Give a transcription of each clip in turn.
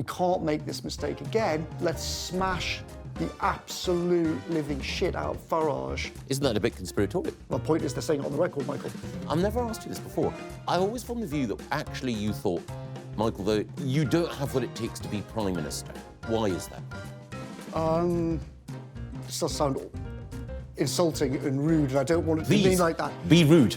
we can't make this mistake again. Let's smash the absolute living shit out of Farage. Isn't that a bit conspiratorial? My point is they're saying it on the record, Michael. I've never asked you this before. I always formed the view that actually you thought, Michael, that you don't have what it takes to be Prime Minister. Why is that? This does sound insulting and rude, and I don't want it to be like that. Be rude.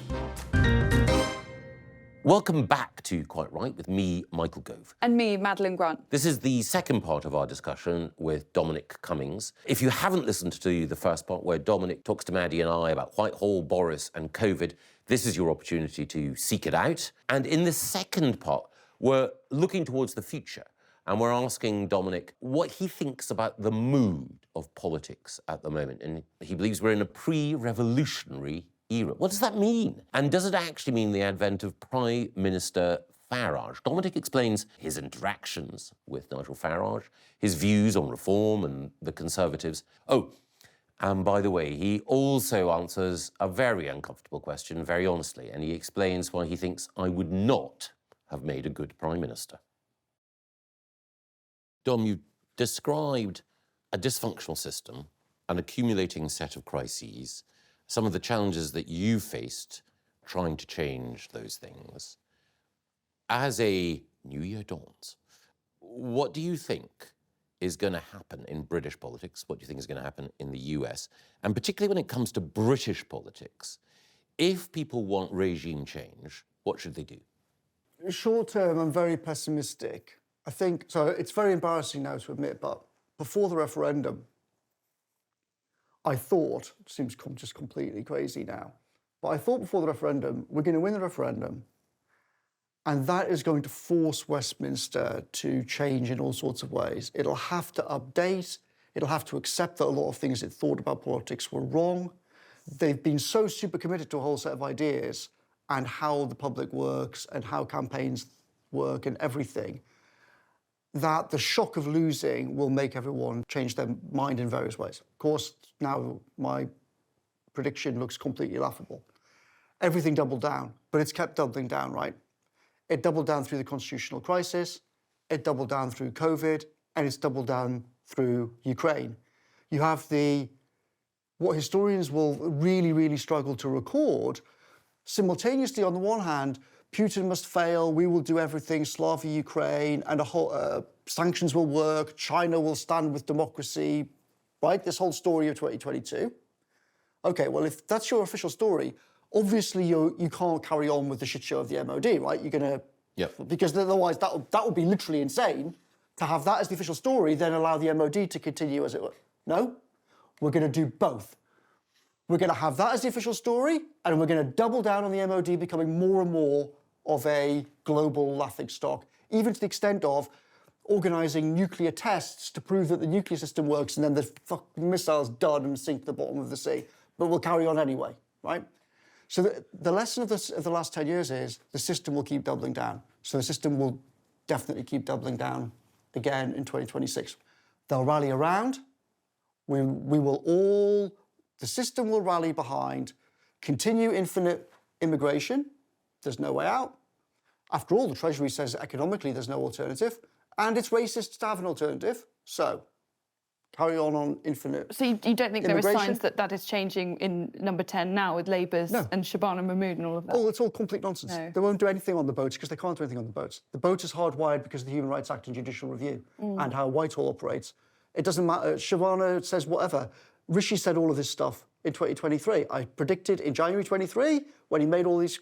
Welcome back to Quite Right with me, Michael Gove. And me, Madeline Grant. This is the second part of our discussion with Dominic Cummings. If you haven't listened to the first part where Dominic talks to Maddie and I about Whitehall, Boris and COVID, this is your opportunity to seek it out. And in the second part, we're looking towards the future and we're asking Dominic what he thinks about the mood of politics at the moment. And he believes we're in a pre-revolutionary era. What does that mean? And does it actually mean the advent of Prime Minister Farage? Dominic explains his interactions with Nigel Farage, his views on reform and the Conservatives. Oh, and by the way, he also answers a very uncomfortable question very honestly, and he explains why he thinks I would not have made a good Prime Minister. Dom, you described a dysfunctional system, an accumulating set of crises, some of the challenges that you faced trying to change those things. As a new year dawns, what do you think is going to happen in British politics? What do you think is going to happen in the US? And particularly when it comes to British politics, if people want regime change, what should they do? Short term, I'm very pessimistic. I think, so it's very embarrassing now to admit, but before the referendum, I thought, it seems just completely crazy now, but I thought before the referendum, we're going to win the referendum, and that is going to force Westminster to change in all sorts of ways. It'll have to update, it'll have to accept that a lot of things it thought about politics were wrong. They've been so super committed to a whole set of ideas and how the public works and how campaigns work and everything, that the shock of losing will make everyone change their mind in various ways. Of course, now my prediction looks completely laughable. Everything doubled down, but it's kept doubling down, right? It doubled down through the constitutional crisis, it doubled down through COVID, and it's doubled down through Ukraine. You have what historians will really, really struggle to record, simultaneously on the one hand, Putin must fail, we will do everything, Slava Ukraine, and sanctions will work, China will stand with democracy, right? This whole story of 2022. Okay, well, if that's your official story, obviously you can't carry on with the shit show of the MOD, right? You're going to... Yep. Because otherwise that would be literally insane to have that as the official story, then allow the MOD to continue as it were. No, we're going to do both. We're going to have that as the official story, and we're going to double down on the MOD becoming more and more of a global laughingstock, even to the extent of organising nuclear tests to prove that the nuclear system works, and then the fucking missile's done and sink to the bottom of the sea. But we'll carry on anyway, right? So the lesson of the last 10 years is the system will keep doubling down. So the system will definitely keep doubling down again in 2026. They'll rally around. The system will rally behind, continue infinite immigration. There's no way out. After all, the Treasury says economically there's no alternative, and it's racist to have an alternative. So carry on infinite So you don't think there are immigration. signs that is changing in number 10 now with Labour's and Shabana Mahmood and all of that? Oh, it's all complete nonsense. No. They won't do anything on the boats because they can't do anything on the boats. The boat is hardwired because of the Human Rights Act and judicial review and how Whitehall operates. It doesn't matter. Shabana says whatever. Rishi said all of this stuff in 2023. I predicted in January 23, when he made all these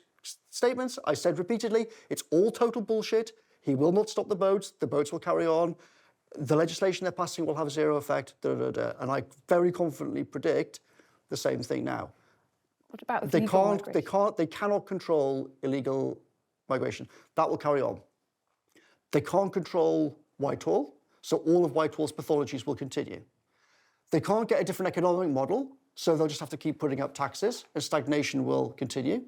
statements, I said repeatedly, it's all total bullshit. He will not stop the boats will carry on. The legislation they're passing will have zero effect, and I very confidently predict the same thing now. What about They migration? they cannot control illegal migration. That will carry on. They can't control Whitehall, so all of Whitehall's pathologies will continue. They can't get a different economic model, so they'll just have to keep putting up taxes, and stagnation will continue.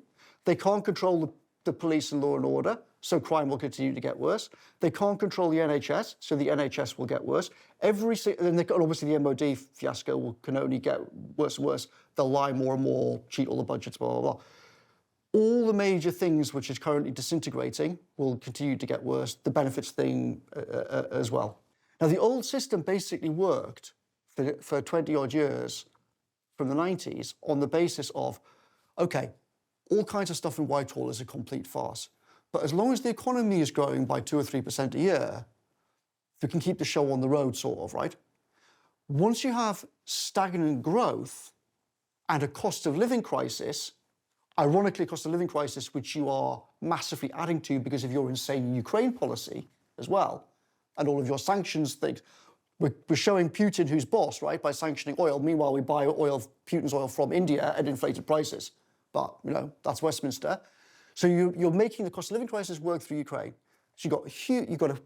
They can't control the police and law and order, so crime will continue to get worse. They can't control the NHS, so the NHS will get worse. And obviously the MOD fiasco can only get worse and worse. They'll lie more and more, cheat all the budgets, blah, blah, blah. all the major things which are currently disintegrating will continue to get worse, the benefits thing as well. Now, the old system basically worked for 20 odd years from the 90s on the basis of, okay, all kinds of stuff in Whitehall is a complete farce. But as long as the economy is growing by 2 or 3% a year, we can keep the show on the road, sort of, right? Once you have stagnant growth and a cost of living crisis, ironically, cost of living crisis, which you are massively adding to because of your insane Ukraine policy as well, and all of your sanctions things. We're showing Putin who's boss, right, by sanctioning oil. Meanwhile, we buy Putin's oil from India at inflated prices. But, that's Westminster. So you're making the cost of living crisis work through Ukraine. So you've got a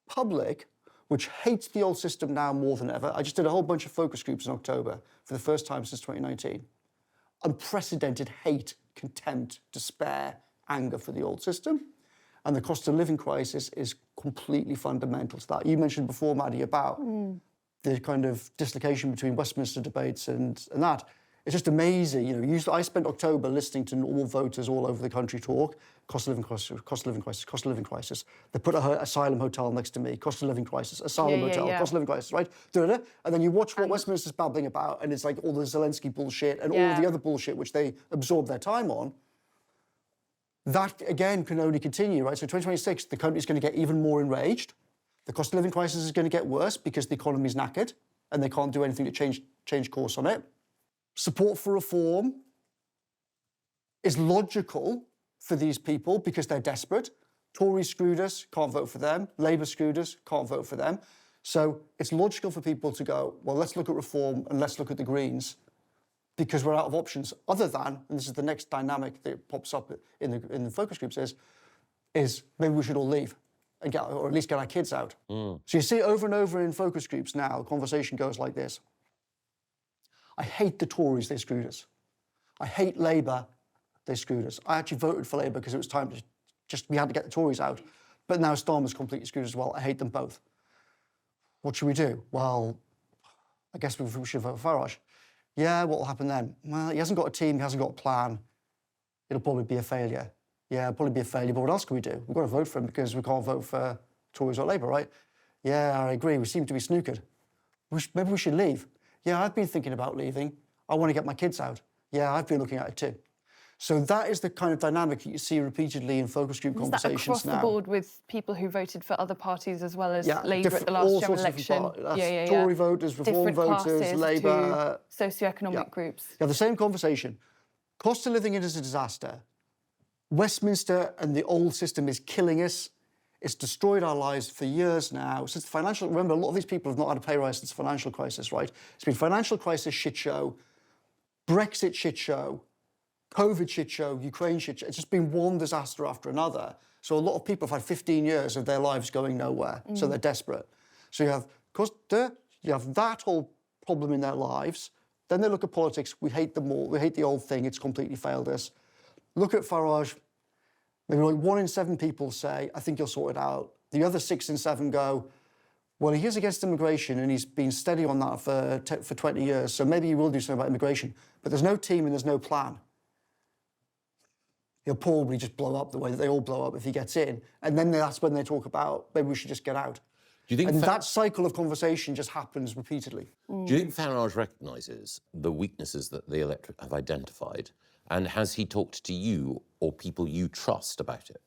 public which hates the old system now more than ever. I just did a whole bunch of focus groups in October for the first time since 2019. Unprecedented hate, contempt, despair, anger for the old system. And the cost of living crisis is completely fundamental to that. You mentioned before, Maddie, about the kind of dislocation between Westminster debates and that. It's just amazing. I spent October listening to normal voters all over the country talk. Cost of living crisis, cost of living crisis, cost of living crisis. They put an asylum hotel next to me. Cost of living crisis, asylum hotel, cost of living crisis, right? And then you watch what Westminster's babbling about, and it's like all the Zelensky bullshit and all of the other bullshit which they absorb their time on. That, again, can only continue, right? So 2026, the country's going to get even more enraged. The cost of living crisis is going to get worse because the economy's knackered and they can't do anything to change course on it. Support for reform is logical for these people because they're desperate. Tories screwed us, can't vote for them. Labour screwed us, can't vote for them. So it's logical for people to go, well, let's look at reform and let's look at the Greens because we're out of options other than, and this is the next dynamic that pops up in the focus groups, is maybe we should all leave and or at least get our kids out. So you see over and over in focus groups now, the conversation goes like this. I hate the Tories, they screwed us. I hate Labour, they screwed us. I actually voted for Labour because it was time to we had to get the Tories out. But now Starmer's completely screwed as well. I hate them both. What should we do? Well, I guess we should vote for Farage. Yeah, what will happen then? Well, he hasn't got a team, he hasn't got a plan. It'll probably be a failure. Yeah, it'll probably be a failure, but what else can we do? We've got to vote for him because we can't vote for Tories or Labour, right? Yeah, I agree, we seem to be snookered. Maybe we should leave. Yeah, I've been thinking about leaving. I want to get my kids out. Yeah, I've been looking at it too. So that is the kind of dynamic that you see repeatedly in focus group conversations now. Is that across the board with people who voted for other parties as well as Labour at the last general election? Tory voters, Reform voters, Labour. Socioeconomic groups. You have the same conversation. Cost of living is a disaster. Westminster and the old system is killing us. It's destroyed our lives for years now. Since the financial, remember, a lot of these people have not had a pay rise since the financial crisis, right? It's been financial crisis shit show, Brexit shit show, COVID shit show, Ukraine shit show. It's just been one disaster after another. So a lot of people have had 15 years of their lives going nowhere. So they're desperate. So you have that whole problem in their lives. Then they look at politics. We hate them all. We hate the old thing. It's completely failed us. Look at Farage. Maybe like 1 in 7 people say, I think he'll sort it out. The other 6 in 7 go, well, he is against immigration and he's been steady on that for 20 years, so maybe he will do something about immigration. But there's no team and there's no plan. He'll probably just blow up the way that they all blow up if he gets in. And then that's when they talk about, maybe we should just get out. Do you think that cycle of conversation just happens repeatedly. Do you think Farage recognises the weaknesses that the electorate have identified? And has he talked to you or people you trust about it?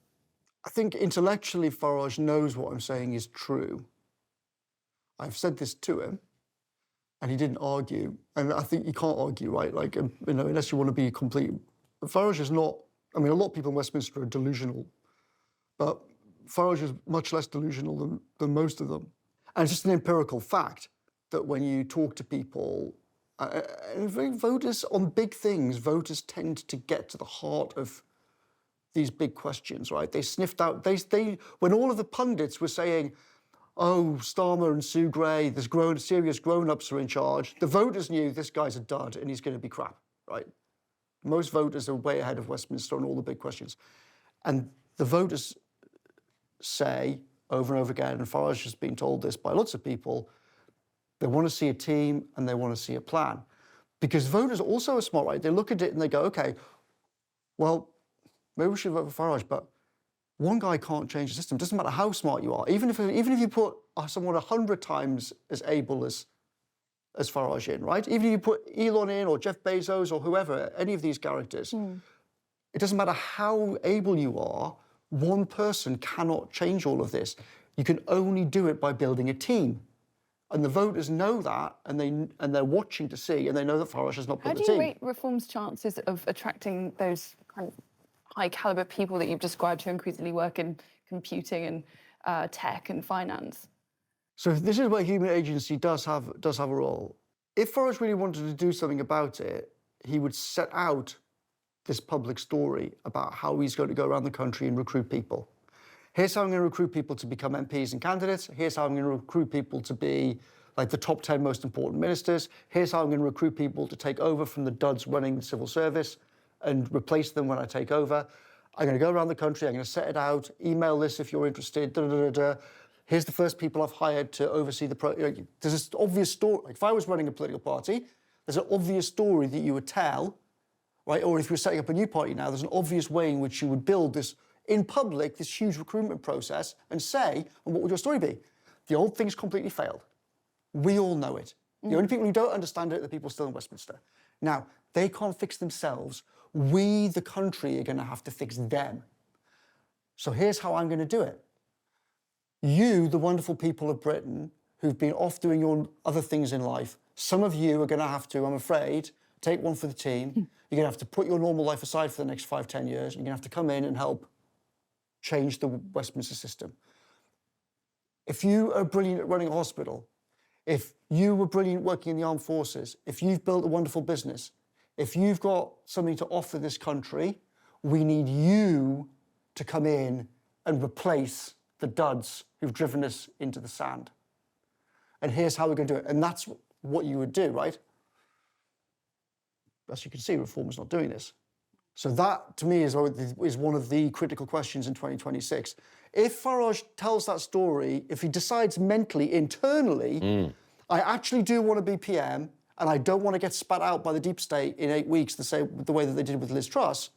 I think intellectually Farage knows what I'm saying is true. I've said this to him, and he didn't argue. And I think you can't argue, right? Like, unless you want to be complete. Farage is not. I mean, a lot of people in Westminster are delusional, but Farage is much less delusional than most of them. And it's just an empirical fact that when you talk to people, voters on big things, voters tend to get to the heart of these big questions, right? They sniffed out. When all of the pundits were saying, oh, Starmer and Sue Gray, serious grown-ups are in charge. The voters knew this guy's a dud and he's going to be crap, right? Most voters are way ahead of Westminster on all the big questions. And the voters say over and over again, and Farage has been told this by lots of people, they want to see a team and they want to see a plan. Because voters also are smart, right? They look at it and they go, okay, well, maybe we should vote for Farage, but one guy can't change the system. It doesn't matter how smart you are. Even if you put someone 100 times as able as Farage in, right? Even if you put Elon in or Jeff Bezos or whoever, any of these characters, it doesn't matter how able you are, one person cannot change all of this. You can only do it by building a team. And the voters know that, and they're watching to see, and they know that Farage has not built a team. How do you rate Reform's chances of attracting those kind of high-caliber people that you've described who increasingly work in computing and tech and finance? So this is where human agency does have a role. If Farage really wanted to do something about it, he would set out this public story about how he's going to go around the country and recruit people. Here's how I'm going to recruit people to become MPs and candidates. Here's how I'm going to recruit people to be like the top 10 most important ministers. Here's how I'm going to recruit people to take over from the duds running the civil service and replace them when I take over. I'm going to go around the country. I'm going to set it out. Email this if you're interested. Da, da, da, da. Here's the first people I've hired to oversee the... There's this obvious story. Like if I was running a political party, there's an obvious story that you would tell, right? Or if you're setting up a new party now, there's an obvious way in which you would build this, in public, this huge recruitment process and say, and what would your story be? The old thing's completely failed. We all know it. The only people who don't understand it are the people still in Westminster. Now, they can't fix themselves. We, the country, are going to have to fix them. So here's how I'm going to do it. You, the wonderful people of Britain, who've been off doing your other things in life, some of you are going to have to, I'm afraid, take one for the team. You're going to have to put your normal life aside for the next 5, 10 years. You're going to have to come in and help change the Westminster system. If you are brilliant at running a hospital, if you were brilliant working in the armed forces, if you've built a wonderful business, if you've got something to offer this country, we need you to come in and replace the duds who've driven us into the sand. And here's how we're going to do it. And that's what you would do, right? As you can see, Reform is not doing this. So that, to me, is one of the critical questions in 2026. If Farage tells that story, if he decides mentally, internally, I actually do want to be PM and I don't want to get spat out by the deep state in 8 weeks the way that they did with Liz Truss,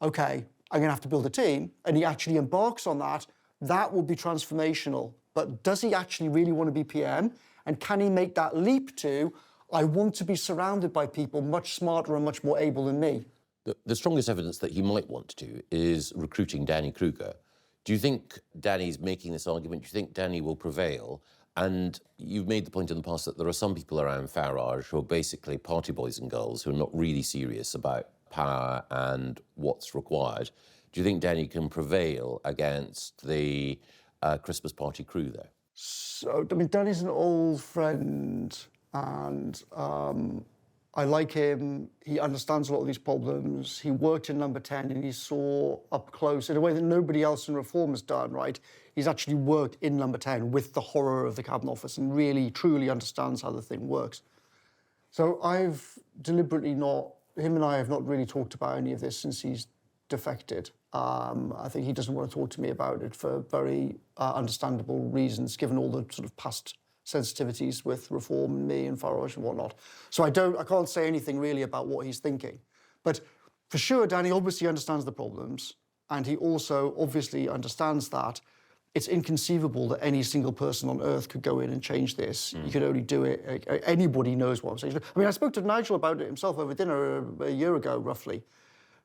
okay, I'm going to have to build a team, and he actually embarks on that, that will be transformational. But does he actually really want to be PM? And can he make that leap to, I want to be surrounded by people much smarter and much more able than me? The strongest evidence that he might want to do is recruiting Danny Kruger. Do you think Danny's making this argument? Do you think Danny will prevail? And you've made the point in the past that there are some people around Farage who are basically party boys and girls who are not really serious about power and what's required. Do you think Danny can prevail against the Christmas party crew there? So, I mean, Danny's an old friend and I like him. He understands a lot of these problems. He worked in Number 10 and he saw up close, in a way that nobody else in Reform has done, right? He's actually worked in Number 10 with the horror of the Cabinet Office and really, truly understands how the thing works. So I've deliberately him and I have not really talked about any of this since he's defected. I think he doesn't want to talk to me about it for very understandable reasons, given all the sort of past sensitivities with Reform and me and Farage and whatnot. So I can't say anything really about what he's thinking. But for sure, Danny obviously understands the problems, and he also obviously understands that it's inconceivable that any single person on earth could go in and change this. You could only do it, anybody knows what I'm saying. I mean, I spoke to Nigel about it himself over dinner a year ago, roughly.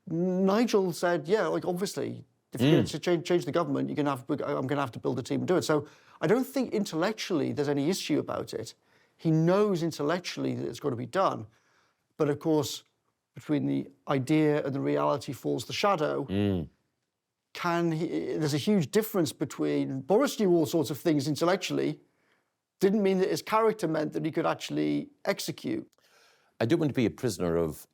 Nigel said, yeah, like obviously, if you're going to change the government, I'm going to have to build a team and do it. So I don't think intellectually there's any issue about it. He knows intellectually that it's got to be done. But of course, between the idea and the reality falls the shadow. There's a huge difference between, Boris knew all sorts of things intellectually, didn't mean that his character meant that he could actually execute. I don't want to be a prisoner of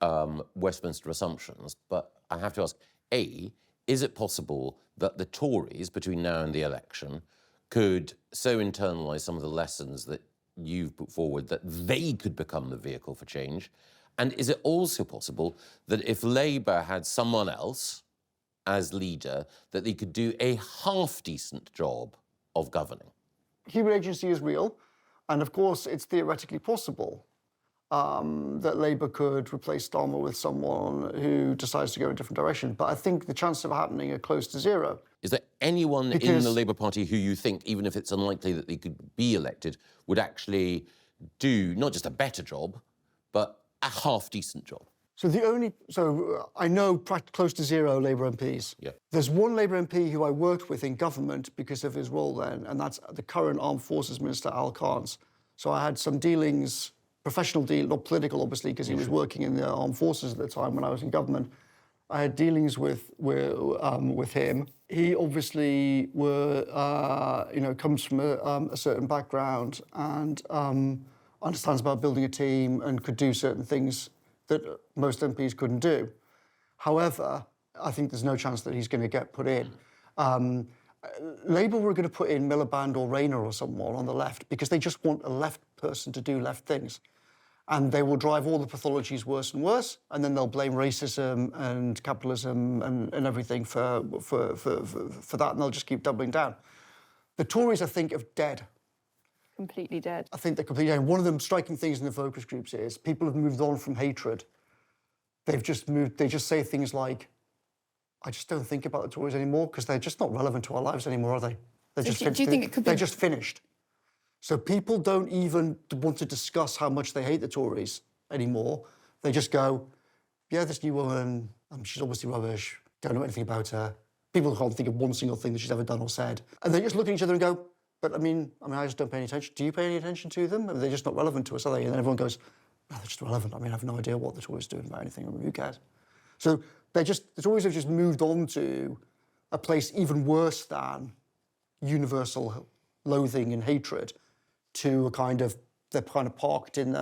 Westminster assumptions, but I have to ask, A, is it possible that the Tories, between now and the election, could so internalise some of the lessons that you've put forward that they could become the vehicle for change? And is it also possible that if Labour had someone else as leader, that they could do a half-decent job of governing? Human agency is real, and of course it's theoretically possible. that Labour could replace Starmer with someone who decides to go in a different direction. But I think the chances of it happening are close to zero. Is there anyone in the Because- Labour Party who you think, even if it's unlikely that they could be elected, would actually do not just a better job, but a half-decent job? So I know close to zero Labour MPs. Yeah. There's one Labour MP who I worked with in government because of his role then, and that's the current Armed Forces Minister, Al Carnes. So I had some dealings, professional deal, not political, obviously, because he was working in the Armed Forces at the time when I was in government. I had dealings with him. He obviously comes from a certain background and understands about building a team and could do certain things that most MPs couldn't do. However, I think there's no chance that he's going to get put in. Labour were going to put in Miliband or Rayner or someone on the left because they just want a left person to do left things. And they will drive all the pathologies worse and worse, and then they'll blame racism and capitalism and everything for that, and they'll just keep doubling down. The Tories, I think, are dead. Completely dead. I think they're completely dead. One of the striking things in the focus groups is people have moved on from hatred. They just say things like, I just don't think about the Tories anymore because they're just not relevant to our lives anymore, are they? They're just do you think it could be... They're just finished. So people don't even want to discuss how much they hate the Tories anymore. They just go, yeah, this new woman, she's obviously rubbish, don't know anything about her. People can't think of one single thing that she's ever done or said. And they just look at each other and go, but I mean, I just don't pay any attention. Do you pay any attention to them? I mean, they're just not relevant to us, are they? And then everyone goes, no, they're just relevant. I mean, I have no idea what the Tories are doing about anything. I mean, who cares? So the Tories have just moved on to a place even worse than universal loathing and hatred, to they're kind of parked in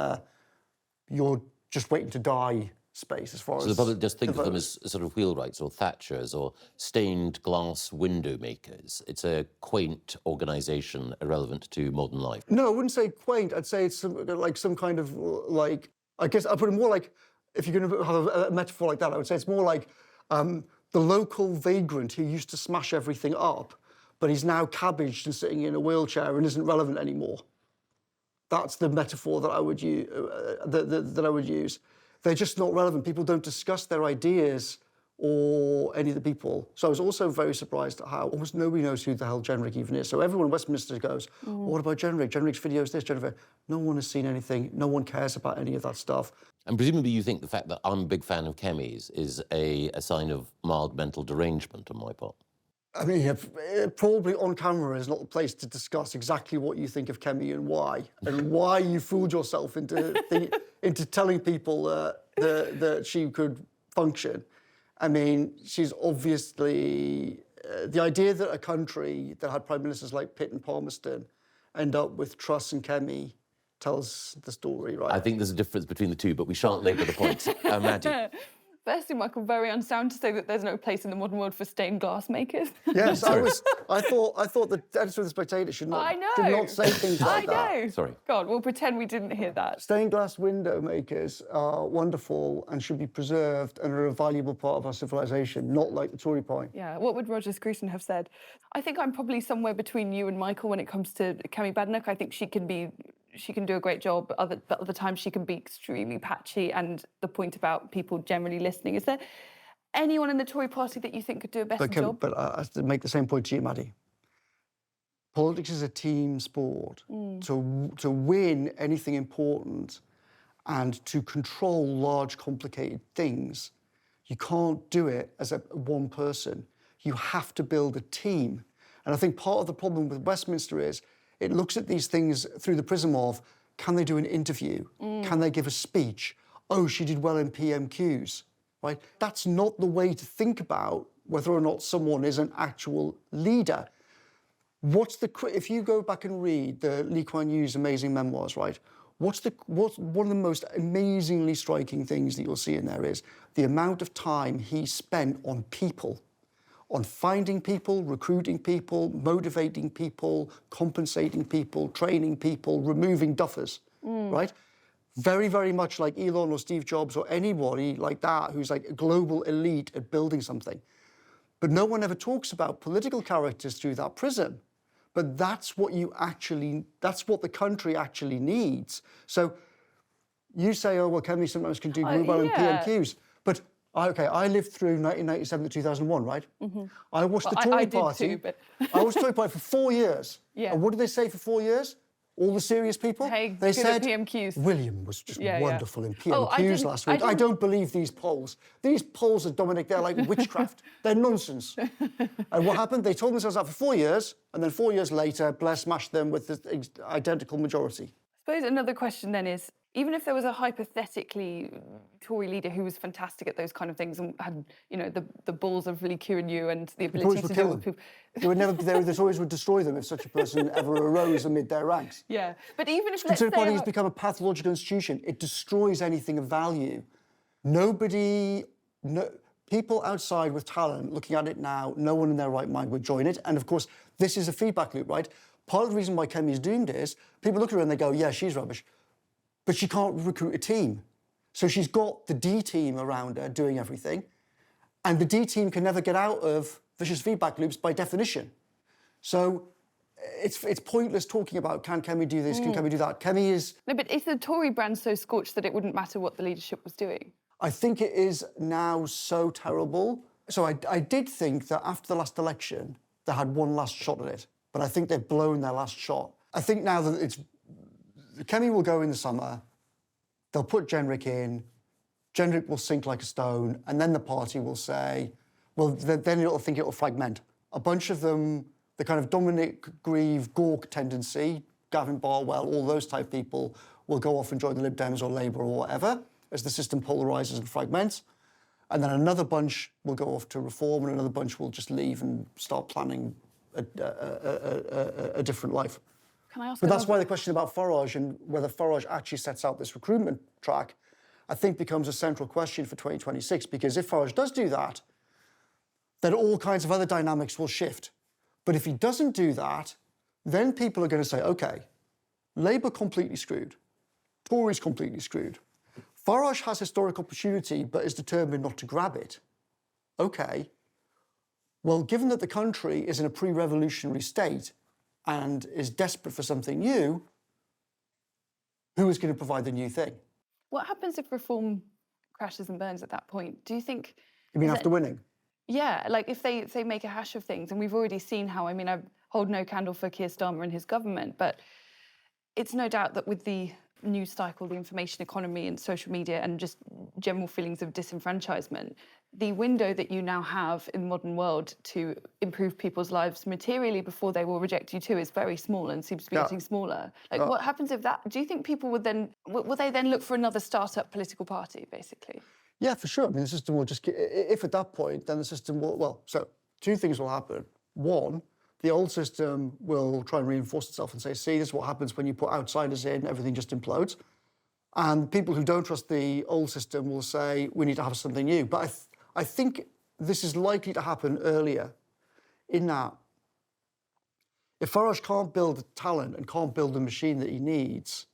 you're just waiting to die space as far as... So the public just think of them as sort of wheelwrights or Thatchers or stained glass window makers. It's a quaint organisation irrelevant to modern life. No, I wouldn't say quaint. I'd say it's some kind of I guess I'd put it more like, if you're going to have a metaphor like that, I would say it's more like the local vagrant who used to smash everything up, but he's now cabbaged and sitting in a wheelchair and isn't relevant anymore. That's the metaphor that I would use. That I would use. They're just not relevant. People don't discuss their ideas or any of the people. So I was also very surprised at how almost nobody knows who the hell Jenrick even is. So everyone in Westminster goes, oh, what about Jenrick? Jenrick's videos this, Jenrick. No one has seen anything. No one cares about any of that stuff. And presumably you think the fact that I'm a big fan of Kemi's is a sign of mild mental derangement on my part? I mean, probably on camera is not the place to discuss exactly what you think of Kemi and why you fooled yourself into telling people that she could function. I mean, she's obviously... the idea that a country that had prime ministers like Pitt and Palmerston end up with Truss and Kemi tells the story, right? I think there's a difference between the two, but we shan't labour the point. Maddie. Firstly, Michael, very unsound to say that there's no place in the modern world for stained glass makers. Yes, I thought the editor of the Spectator should not say things like that. I know. Sorry. God, we'll pretend we didn't hear that. Stained glass window makers are wonderful and should be preserved and are a valuable part of our civilization, not like the Tory point. Yeah, what would Roger Scruton have said? I think I'm probably somewhere between you and Michael when it comes to Kemi Badenoch. I think she can do a great job, but other times she can be extremely patchy. And the point about people generally listening, is there anyone in the Tory party that you think could do a better job? But I have to make the same point to you, Maddie. Politics is a team sport. To win anything important and to control large, complicated things, you can't do it as one person. You have to build a team. And I think part of the problem with Westminster is it looks at these things through the prism of, can they do an interview? Can they give a speech? Oh, she did well in PMQs, right? That's not the way to think about whether or not someone is an actual leader. If you go back and read the Lee Kuan Yew's amazing memoirs, right? What's one of the most amazingly striking things that you'll see in there is the amount of time he spent on people, on finding people, recruiting people, motivating people, compensating people, training people, removing duffers, right? Very, very much like Elon or Steve Jobs or anybody like that who's like a global elite at building something. But no one ever talks about political characters through that prism. But that's what the country actually needs. So You say, oh, well, Kemi sometimes can do mobile and yeah. PMQs. But, okay, I lived through 1997 to 2001, right? I watched the Tory I did party. too, but... I watched the Tory party for 4 years. Yeah. And what did they say for 4 years? All the serious people? Hey, they good said, at PMQs. William was just wonderful in Oh, PMQs last week. I don't believe these polls. These polls are, Dominic, they're like witchcraft. They're nonsense. And what happened? They told themselves that for 4 years, and then 4 years later, Blair smashed them with the identical majority. I suppose another question then is, even if there was a hypothetically Tory leader who was fantastic at those kind of things and had, you know, the balls of really queuing you and the ability to deal with people. The Tories would destroy them if such a person ever arose amid their ranks. Yeah, but even if, the Conservative Party has become a pathological institution. It destroys anything of value. People outside with talent looking at it now, no one in their right mind would join it. And of course, this is a feedback loop, right? Part of the reason why Kemi is doomed is people look at her and they go, yeah, she's rubbish. But she can't recruit a team. So she's got the D team around her doing everything. And the D team can never get out of vicious feedback loops by definition. So it's pointless talking about, can Kemi do this, can Kemi do that? Kemi is... No, but is the Tory brand so scorched that it wouldn't matter what the leadership was doing? I think it is now so terrible. So I did think that after the last election, they had one last shot at it. But I think they've blown their last shot. I think now that it's... Kemi will go in the summer, they'll put Jenrick in, Jenrick will sink like a stone, and then the party will say, well, then it'll think it'll fragment. A bunch of them, the kind of Dominic Grieve, Gawk tendency, Gavin Barwell, all those type people will go off and join the Lib Dems or Labour or whatever, as the system polarises and fragments. And then another bunch will go off to Reform, and another bunch will just leave and start planning a different life. Can I ask? But that's why the question about Farage and whether Farage actually sets out this recruitment track, I think becomes a central question for 2026, because if Farage does do that, then all kinds of other dynamics will shift. But if he doesn't do that, then people are going to say, OK, Labour completely screwed, Tories completely screwed. Farage has historic opportunity but is determined not to grab it. OK, well, given that the country is in a pre-revolutionary state and is desperate for something new, who is going to provide the new thing? What happens if Reform crashes and burns at that point? Do you think... You mean after winning? Yeah, like if they make a hash of things, and we've already seen how, I mean, I hold no candle for Keir Starmer and his government, but it's no doubt that with the news cycle, the information economy and social media and just general feelings of disenfranchisement, the window that you now have in the modern world to improve people's lives materially before they will reject you too is very small and seems to be getting smaller. Like, what happens if that... Do you think people would then... Will they then look for another start-up political party, basically? Yeah, for sure. I mean, the system will just... If at that point, then the system will... Well, so two things will happen. One, the old system will try and reinforce itself and say, see, this is what happens when you put outsiders in, everything just implodes. And people who don't trust the old system will say, we need to have something new. But I think this is likely to happen earlier, in that if Farage can't build the talent and can't build the machine that he needs,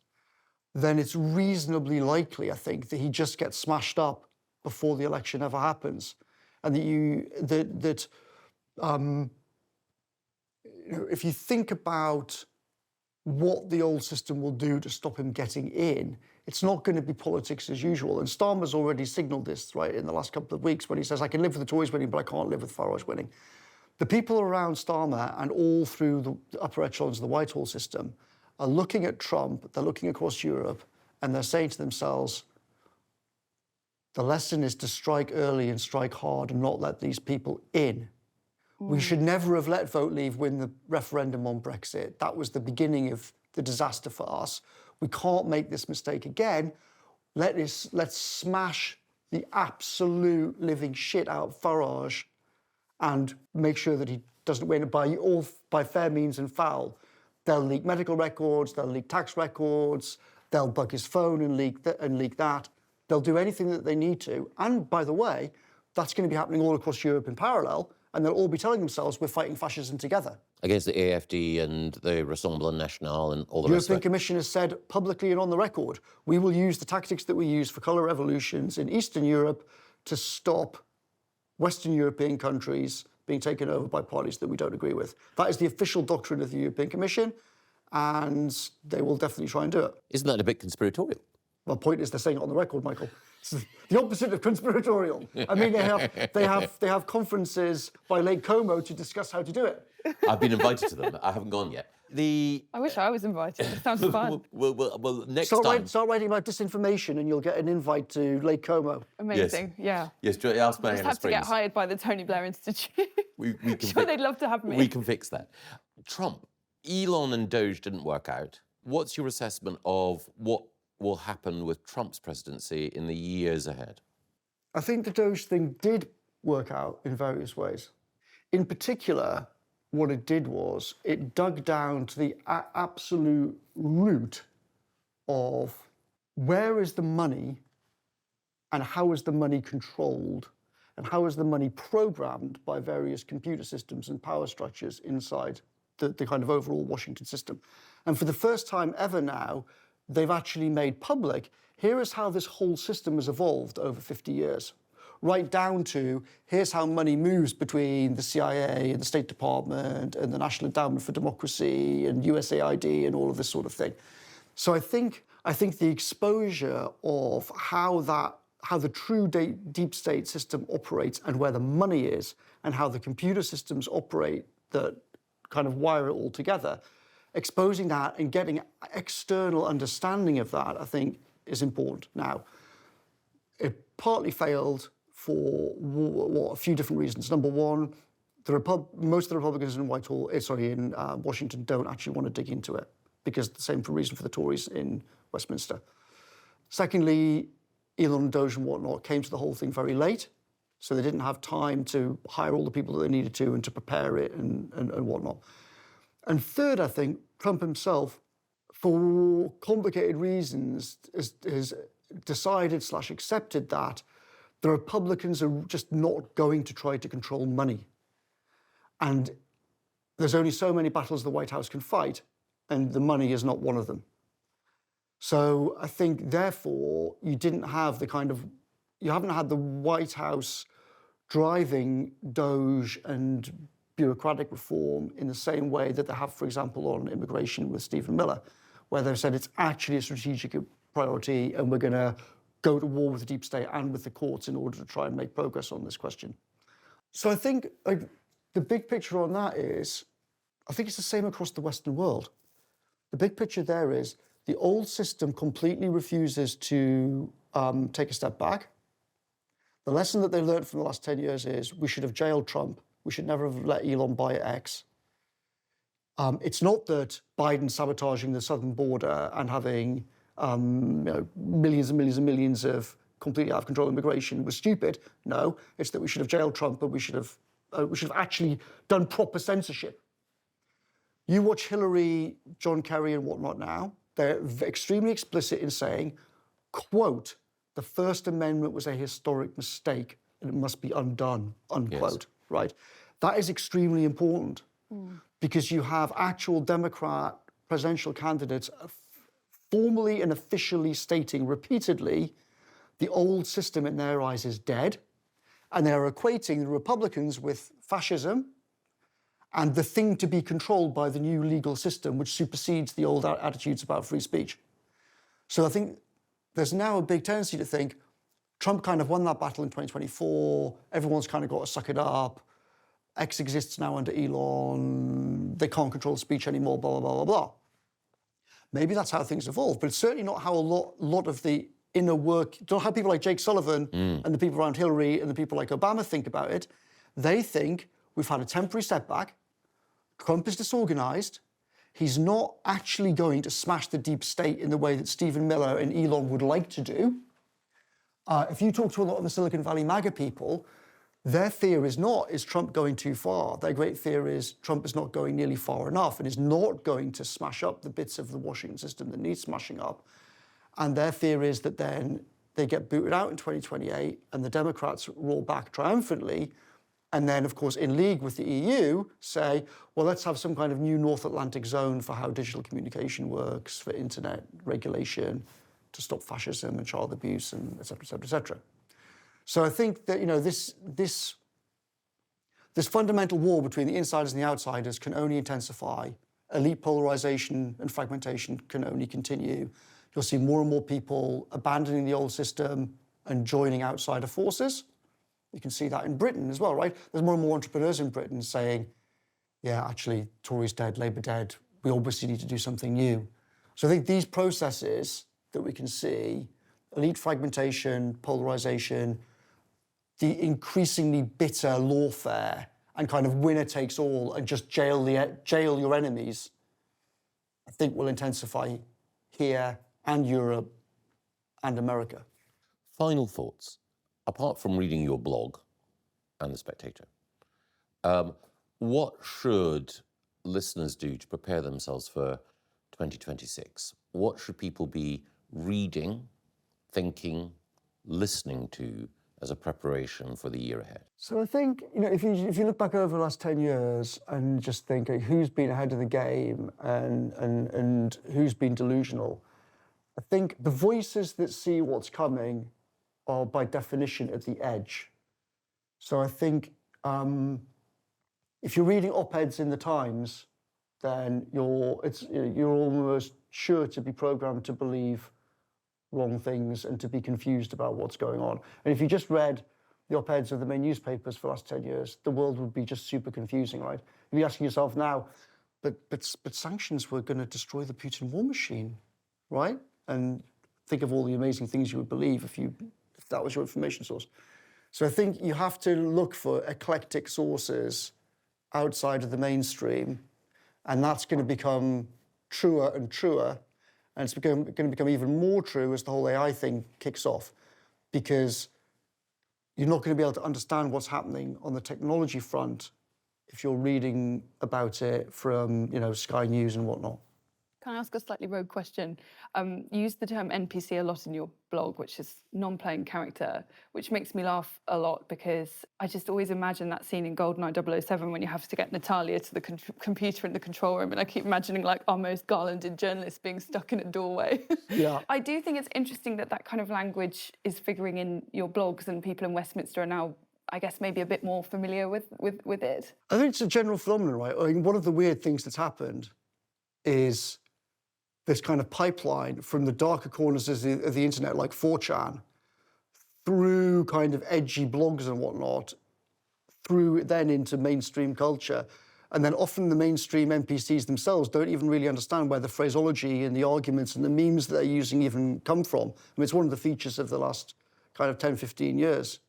then it's reasonably likely, I think, that he just gets smashed up before the election ever happens. And that if you think about what the old system will do to stop him getting in, it's not going to be politics as usual. And Starmer's already signalled this, right, in the last couple of weeks when he says, I can live with the Tories winning, but I can't live with Farage winning. The people around Starmer and all through the upper echelons of the Whitehall system are looking at Trump, they're looking across Europe, and they're saying to themselves, the lesson is to strike early and strike hard and not let these people in. We should never have let Vote Leave win the referendum on Brexit. That was the beginning of the disaster for us. We can't make this mistake again. Let's smash the absolute living shit out of Farage and make sure that he doesn't win by fair means and foul. They'll leak medical records, they'll leak tax records, they'll bug his phone and leak that. They'll do anything that they need to. And by the way, that's going to be happening all across Europe in parallel. And they'll all be telling themselves we're fighting fascism together. Against the AfD and the Rassemblement National and all the rest of it. The European Commission has said publicly and on the record, we will use the tactics that we use for colour revolutions in Eastern Europe to stop Western European countries being taken over by parties that we don't agree with. That is the official doctrine of the European Commission, and they will definitely try and do it. Isn't that a bit conspiratorial? Well, the point is they're saying it on the record, Michael. It's the opposite of conspiratorial. I mean, they have conferences by Lake Como to discuss how to do it. I've been invited to them. I haven't gone yet. I wish I was invited. It sounds fun. Well, next time. Start writing about disinformation and you'll get an invite to Lake Como. Amazing, yeah. Yes, ask I Mariana just have to Springs. get hired by the Tony Blair Institute. We can Sure, they'd love to have me. We can fix that. Trump, Elon and DOGE didn't work out. What's your assessment of what will happen with Trump's presidency in the years ahead? I think the DOGE thing did work out in various ways. In particular, what it did was it dug down to the absolute root of where is the money and how is the money controlled and how is the money programmed by various computer systems and power structures inside the kind of overall Washington system. And for the first time ever now, they've actually made public, here is how this whole system has evolved over 50 years. Right down to, here's how money moves between the CIA and the State Department and the National Endowment for Democracy and USAID and all of this sort of thing. So I think the exposure of how the true deep state system operates and where the money is and how the computer systems operate that kind of wire it all together, exposing that and getting external understanding of that, I think, is important. Now, it partly failed for a few different reasons. Number one, most of the Republicans in Washington don't actually want to dig into it because the same reason for the Tories in Westminster. Secondly, Elon and DOGE and whatnot came to the whole thing very late, so they didn't have time to hire all the people that they needed to and to prepare it and whatnot. And third, I think, Trump himself, for complicated reasons, has decided/accepted that the Republicans are just not going to try to control money. And there's only so many battles the White House can fight, and the money is not one of them. So I think, therefore, you haven't had the White House driving DOGE and bureaucratic reform in the same way that they have, for example, on immigration with Stephen Miller, where they've said it's actually a strategic priority and we're going to go to war with the deep state and with the courts in order to try and make progress on this question. So I think the big picture on that is, I think it's the same across the Western world. The big picture there is the old system completely refuses to take a step back. The lesson that they learned from the last 10 years is we should have jailed Trump. We should never have let Elon buy X. It's not that Biden sabotaging the southern border and having millions and millions and millions of completely out of control immigration was stupid. No, it's that we should have jailed Trump, but we should have actually done proper censorship. You watch Hillary, John Kerry and whatnot now, they're extremely explicit in saying, quote, the First Amendment was a historic mistake and it must be undone, unquote, yes. Right? That is extremely important because you have actual Democrat presidential candidates formally and officially stating repeatedly the old system in their eyes is dead, and they're equating the Republicans with fascism and the thing to be controlled by the new legal system, which supersedes the old attitudes about free speech. So I think there's now a big tendency to think Trump kind of won that battle in 2024, everyone's kind of got to suck it up, X exists now under Elon, they can't control speech anymore, blah, blah, blah, blah, blah. Maybe that's how things evolve, but it's certainly not how a lot of the inner work, not how people like Jake Sullivan and the people around Hillary and the people like Obama think about it. They think we've had a temporary setback, Trump is disorganized, he's not actually going to smash the deep state in the way that Stephen Miller and Elon would like to do. If you talk to a lot of the Silicon Valley MAGA people, their fear is Trump going too far? Their great fear is Trump is not going nearly far enough and is not going to smash up the bits of the Washington system that needs smashing up. And their fear is that then they get booted out in 2028 and the Democrats roll back triumphantly and then, of course, in league with the EU, say, well, let's have some kind of new North Atlantic zone for how digital communication works, for internet regulation, to stop fascism and child abuse, and et cetera, et cetera, et cetera. So I think that, this fundamental war between the insiders and the outsiders can only intensify. Elite polarization and fragmentation can only continue. You'll see more and more people abandoning the old system and joining outsider forces. You can see that in Britain as well, right? There's more and more entrepreneurs in Britain saying, yeah, actually, Tories dead, Labour dead. We obviously need to do something new. So I think these processes that we can see, elite fragmentation, polarisation, the increasingly bitter lawfare and kind of winner takes all and just jail your enemies, I think will intensify here and Europe and America. Final thoughts. Apart from reading your blog and the Spectator, what should listeners do to prepare themselves for 2026? What should people be reading, thinking, listening to as a preparation for the year ahead? So I think, if you look back over the last 10 years and just think who's been ahead of the game and who's been delusional, I think the voices that see what's coming are by definition at the edge. So I think if you're reading op-eds in the Times, then you're almost sure to be programmed to believe wrong things and to be confused about what's going on. And if you just read the op-eds of the main newspapers for the last 10 years, the world would be just super confusing, right? You'd be asking yourself now, but sanctions were going to destroy the Putin war machine, right? And think of all the amazing things you would believe if that was your information source. So I think you have to look for eclectic sources outside of the mainstream, and that's going to become truer and truer. And it's going to become even more true as the whole AI thing kicks off, because you're not going to be able to understand what's happening on the technology front if you're reading about it from, Sky News and whatnot. Can I ask a slightly rogue question? You use the term NPC a lot in your blog, which is non-playing character, which makes me laugh a lot because I just always imagine that scene in GoldenEye 007 when you have to get Natalia to the computer in the control room, and I keep imagining like our most garlanded journalist being stuck in a doorway. Yeah. I do think it's interesting that kind of language is figuring in your blogs, and people in Westminster are now, I guess, maybe a bit more familiar with it. I think it's a general phenomenon, right? I mean, one of the weird things that's happened is this kind of pipeline from the darker corners of the internet, like 4chan, through kind of edgy blogs and whatnot, through then into mainstream culture. And then often the mainstream NPCs themselves don't even really understand where the phraseology and the arguments and the memes that they're using even come from. I mean, it's one of the features of the last kind of 10, 15 years.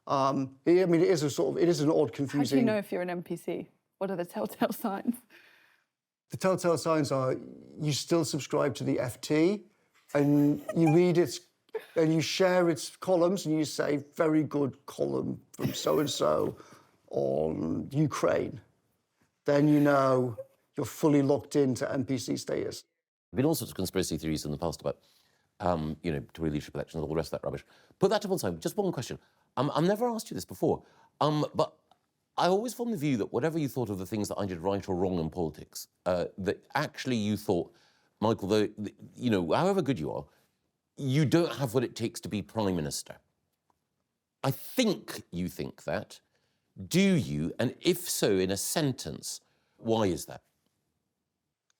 It is an odd, confusing... How do you know if you're an NPC? What are the telltale signs? The telltale signs are you still subscribe to the FT and you read it and you share its columns and you say, very good column from so-and-so on Ukraine. Then you know you're fully locked into NPC status. There have been all sorts of conspiracy theories in the past about, Tory leadership elections, all the rest of that rubbish. Put that to one side. Just one question. I've never asked you this before, but I always formed the view that whatever you thought of the things that I did right or wrong in politics, that actually you thought, Michael, however good you are, you don't have what it takes to be Prime Minister. I think you think that. Do you? And if so, in a sentence, why is that?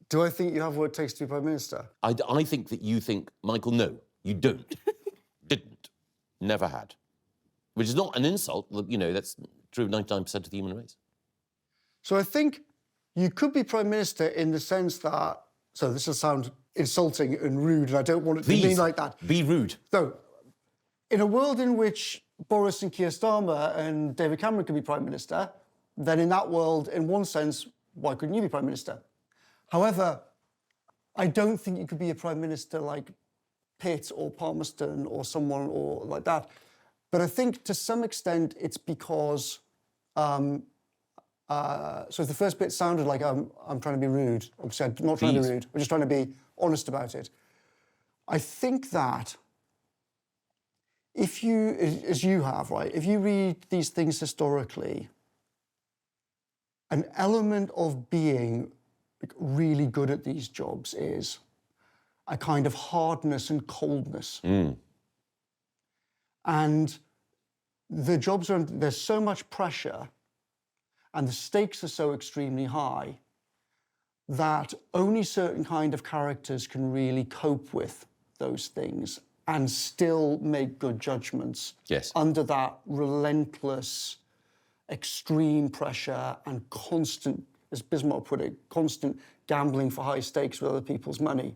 Do I think you have what it takes to be Prime Minister? I think that you think, Michael, no, you don't. Didn't. Never had. Which is not an insult, that's true of 99% of the human race. So I think you could be Prime Minister in the sense that, so this will sound insulting and rude, and I don't want it to be like that. Be rude. So, in a world in which Boris and Keir Starmer and David Cameron could be Prime Minister, then in that world, in one sense, why couldn't you be Prime Minister? However, I don't think you could be a Prime Minister like Pitt or Palmerston or someone or like that. But I think to some extent it's because, so the first bit sounded like I'm trying to be rude. Obviously, I'm not trying to be rude. I'm just trying to be honest about it. I think that if you, as you have, right, if you read these things historically, an element of being really good at these jobs is a kind of hardness and coldness. And the jobs there's so much pressure and the stakes are so extremely high that only certain kind of characters can really cope with those things and still make good judgments Yes. under that relentless, extreme pressure and constant, as Bismarck put it, constant gambling for high stakes with other people's money.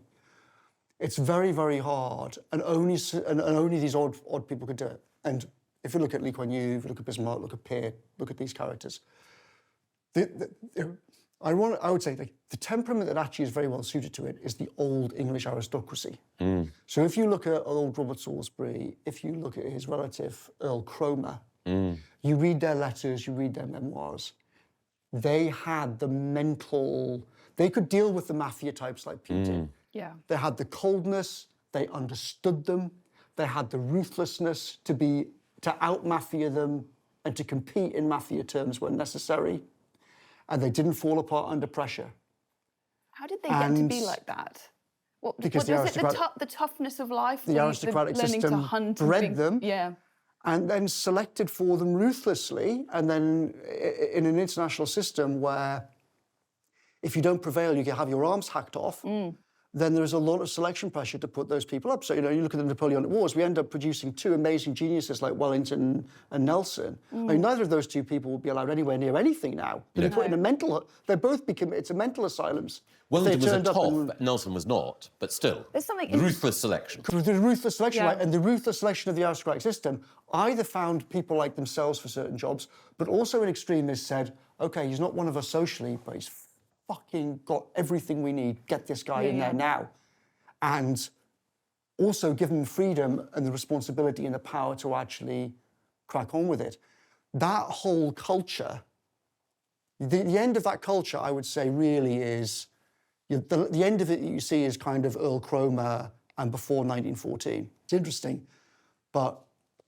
It's very, very hard, and only these odd people could do it. And if you look at Lee Kuan Yew, if you look at Bismarck, look at Pitt, look at these characters. I would say the temperament that actually is very well suited to it is the old English aristocracy. So if you look at old Robert Salisbury, if you look at his relative Earl Cromer, you read their letters, you read their memoirs, they had the mental, they could deal with the mafia types like Putin. Yeah. They had the coldness, they understood them, they had the ruthlessness to out-mafia them and to compete in mafia terms when necessary. And they didn't fall apart under pressure. How did they get to be like that? Because was it the toughness of life? The aristocratic system bred them, yeah, and then selected for them ruthlessly. And then in an international system where if you don't prevail, you can have your arms hacked off, then there's a lot of selection pressure to put those people up. So, you look at the Napoleonic Wars, we end up producing two amazing geniuses like Wellington and Nelson. I mean, neither of those two people would be allowed anywhere near anything now. They're put in a mental, they both become, it's a mental asylums. Wellington was a top, Nelson was not, but still. There's something ruthless selection. The ruthless selection, right? And the ruthless selection of the aristocratic system either found people like themselves for certain jobs, but also in extremists said, okay, he's not one of us socially, but he's fucking got everything we need. Get this guy in there now. And also give them freedom and the responsibility and the power to actually crack on with it. That whole culture, the end of that culture, I would say, really is, the end of it you see is kind of Earl Cromer and before 1914. It's interesting, but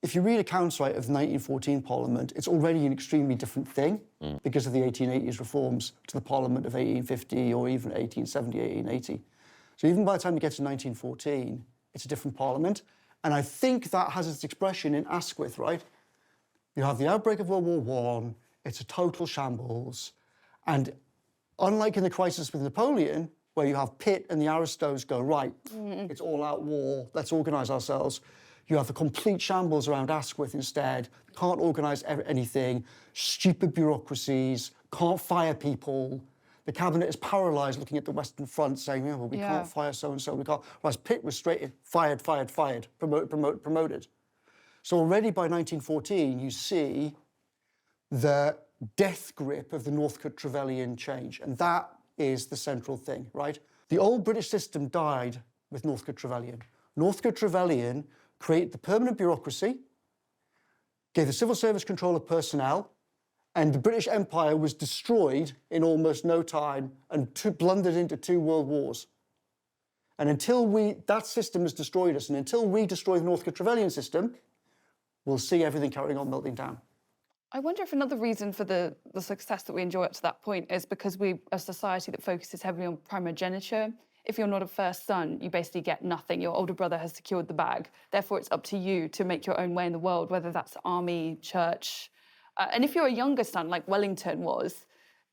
if you read accounts of the 1914 Parliament, it's already an extremely different thing because of the 1880s reforms to the Parliament of 1850 or even 1870, 1880. So even by the time you get to 1914, it's a different Parliament. And I think that has its expression in Asquith, right? You have the outbreak of World War I, it's a total shambles. And unlike in the crisis with Napoleon, where you have Pitt and the aristos go, right, it's all out war, let's organise ourselves. You have the complete shambles around Asquith instead, can't organise anything, stupid bureaucracies, can't fire people. The cabinet is paralysed looking at the Western Front saying, well, we can't fire so-and-so, we can't. Whereas Pitt was straight in, fired, promoted. So already by 1914, you see the death grip of the Northcote Trevelyan change. And that is the central thing, right? The old British system died with Northcote Trevelyan. Northcote Trevelyan created the permanent bureaucracy, gave the civil service control of personnel, and the British Empire was destroyed in almost no time and blundered into 2 world wars. And until that system has destroyed us, and until we destroy the Northcote Trevelyan system, we'll see everything carrying on melting down. I wonder if another reason for the success that we enjoy up to that point is because we're a society that focuses heavily on primogeniture. If you're not a first son, you basically get nothing. Your older brother has secured the bag. Therefore, it's up to you to make your own way in the world, whether that's army, church. And if you're a younger son, like Wellington was,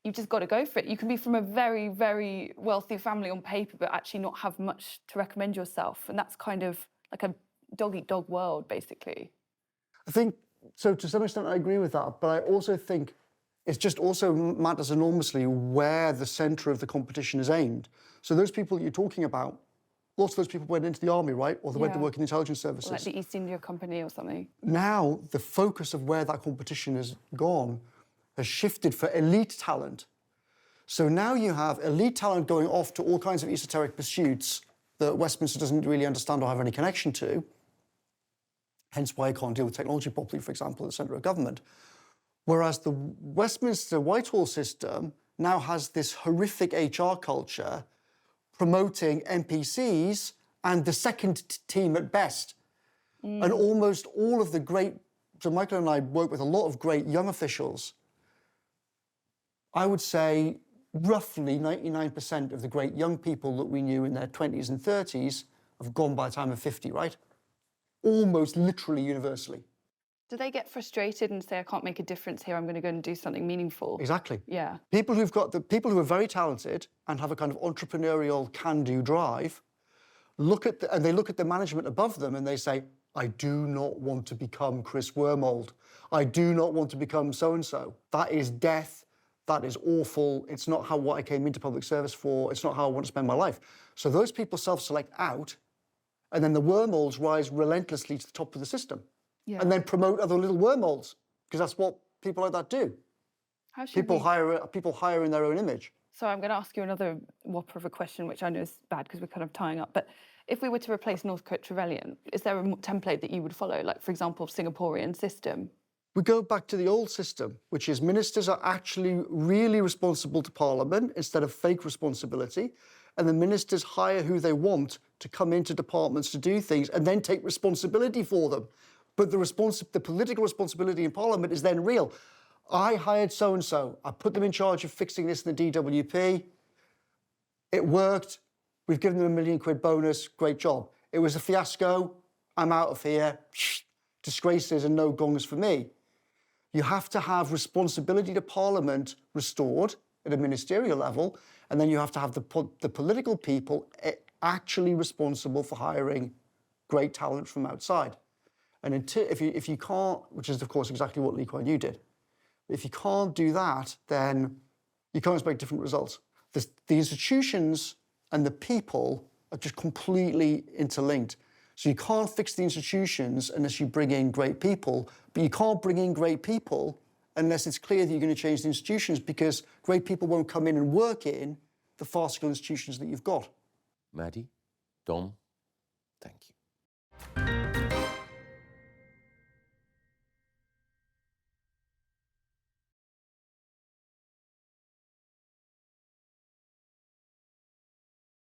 you've just got to go for it. You can be from a very, very wealthy family on paper, but actually not have much to recommend yourself. And that's kind of like a dog-eat-dog world, basically. I think, so to some extent I agree with that, but I also think it just also matters enormously where the centre of the competition is aimed. So those people that you're talking about, lots of those people went into the army, right? Or they went to work in the intelligence services. Or like the East India Company or something. Now, the focus of where that competition has gone has shifted for elite talent. So now you have elite talent going off to all kinds of esoteric pursuits that Westminster doesn't really understand or have any connection to. Hence why I can't deal with technology properly, for example, at the centre of government. Whereas the Westminster Whitehall system now has this horrific HR culture promoting NPCs and the second team at best. And almost all of the great, so Michael and I work with a lot of great young officials. I would say roughly 99% of the great young people that we knew in their 20s and 30s have gone by the time of 50, right? Almost literally universally. Do they get frustrated and say, I can't make a difference here, I'm going to go and do something meaningful? Exactly. Yeah. People who are very talented and have a kind of entrepreneurial can-do drive and they look at the management above them and they say, I do not want to become Chris Wormold. I do not want to become so-and-so. That is death. That is awful. It's not what I came into public service for. It's not how I want to spend my life. So those people self-select out, and then the wormolds rise relentlessly to the top of the system, and then promote other little wormolds, because that's what people like that do. People hire in their own image. So I'm going to ask you another whopper of a question, which I know is bad because we're kind of tying up. But if we were to replace Northcote Trevelyan, is there a template that you would follow, like, for example, Singaporean system? We go back to the old system, which is ministers are actually really responsible to Parliament instead of fake responsibility. And the ministers hire who they want to come into departments to do things and then take responsibility for them. But the political responsibility in Parliament is then real. I hired so-and-so. I put them in charge of fixing this in the DWP. It worked. We've given them £1 million bonus. Great job. It was a fiasco. I'm out of here. Disgraces and no gongs for me. You have to have responsibility to Parliament restored at a ministerial level, and then you have to have the political people actually responsible for hiring great talent from outside. And if you can't, which is of course exactly what Lee Kuan Yew did, if you can't do that, then you can't expect different results. The institutions and the people are just completely interlinked. So you can't fix the institutions unless you bring in great people, but you can't bring in great people unless it's clear that you're going to change the institutions, because great people won't come in and work in the farcical institutions that you've got. Maddie, Dom, thank you.